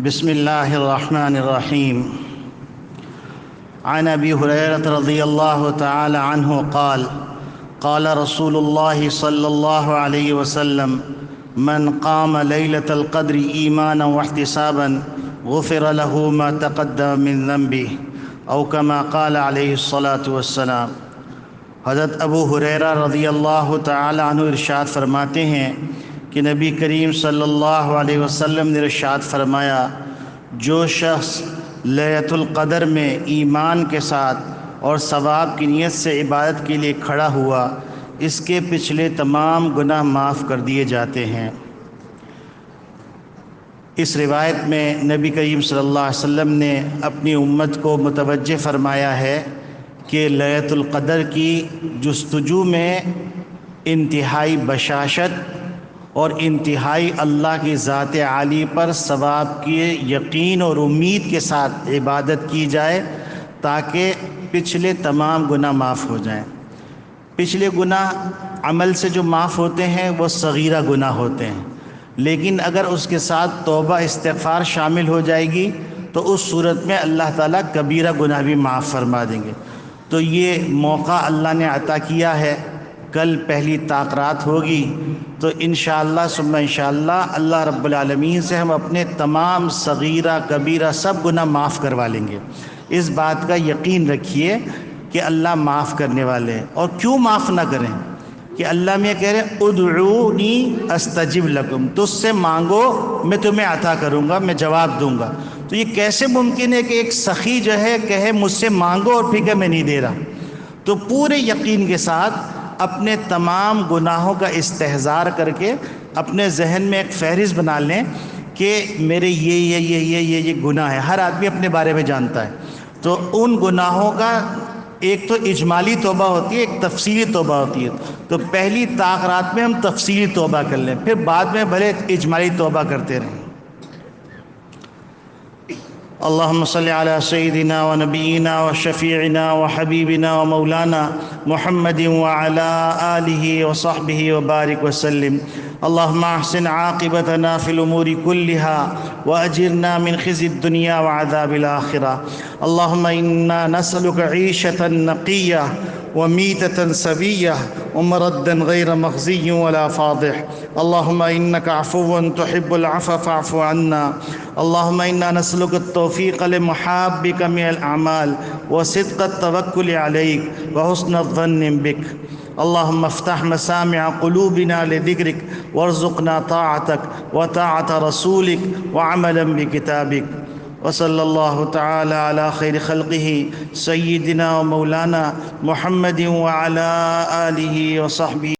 بسم الله الرحمن الرحيم. عن أبي هريرة رضي الله تعالى عنه قال قال رسول الله صلى الله عليه وسلم: من قام ليلة القدر إيمانا واحتسابا غفر له ما تقدم من ذنبه أو كما قال عليه الصلاة والسلام۔ حضرت ابو ہریرہ رضی اللہ تعالی عنہ ارشاد فرماتے ہیں کہ نبی کریم صلی اللہ علیہ وسلم نے ارشاد فرمایا: جو شخص لیلۃ القدر میں ایمان کے ساتھ اور ثواب کی نیت سے عبادت کے لیے کھڑا ہوا، اس کے پچھلے تمام گناہ معاف کر دیے جاتے ہیں۔ اس روایت میں نبی کریم صلی اللہ علیہ وسلم نے اپنی امت کو متوجہ فرمایا ہے کہ لیلۃ القدر کی جستجو میں انتہائی بشاشت اور انتہائی اللہ کی ذات عالی پر ثواب کے یقین اور امید کے ساتھ عبادت کی جائے تاکہ پچھلے تمام گناہ معاف ہو جائیں۔ پچھلے گناہ عمل سے جو معاف ہوتے ہیں وہ صغیرہ گناہ ہوتے ہیں، لیکن اگر اس کے ساتھ توبہ استغفار شامل ہو جائے گی تو اس صورت میں اللہ تعالیٰ کبیرہ گناہ بھی معاف فرما دیں گے۔ تو یہ موقع اللہ نے عطا کیا ہے۔ کل پہلی طاق رات ہوگی تو انشاءاللہ ثم انشاءاللہ اللہ رب العالمین سے ہم اپنے تمام صغیرہ کبیرہ سب گناہ معاف کروا لیں گے۔ اس بات کا یقین رکھیے کہ اللہ معاف کرنے والے ہیں۔ اور کیوں معاف نہ کریں کہ اللہ میں کہہ رہے ہیں ادعونی استجب لکم، تجھ سے مانگو میں تمہیں عطا کروں گا، میں جواب دوں گا۔ تو یہ کیسے ممکن ہے کہ ایک سخی جو ہے کہے مجھ سے مانگو اور پھر کہ میں نہیں دے رہا؟ تو پورے یقین کے ساتھ اپنے تمام گناہوں کا استحضار کر کے اپنے ذہن میں ایک فہرست بنا لیں کہ میرے یہ گناہ ہے۔ ہر آدمی اپنے بارے میں جانتا ہے، تو ان گناہوں کا ایک تو اجمالی توبہ ہوتی ہے، ایک تفصیلی توبہ ہوتی ہے۔ تو پہلی طاق رات میں ہم تفصیلی توبہ کر لیں، پھر بعد میں بھلے اجمالی توبہ کرتے رہیں۔ اللهم صل على سيدنا ونبينا وشفيعنا وحبيبنا ومولانا محمد وعلى آله وصحبه وبارك وسلم۔ اللهم احسن عاقبتنا في الأمور كلها وأجرنا من خزي الدنيا وعذاب الآخرة۔ اللهم إنا نسألك عيشة نقية وميتة سوية ومردا غير مخزي ولا فاضح۔ اللهم إنك عفو تحب العفو فاعف عنا۔ اللهم إنا نسألك التوفيق لمحابك من الأعمال وصدق التوكل عليك وحسن الظن بك۔ اللهم افتح مسامع قلوبنا لذكرك وارزقنا طاعتك وطاعة رسولك وعملا بكتابك۔ وصلی اللہ تعالی علی خیر خلقہ سیدنا و مولانا محمد وعلی آلہ وصحبہ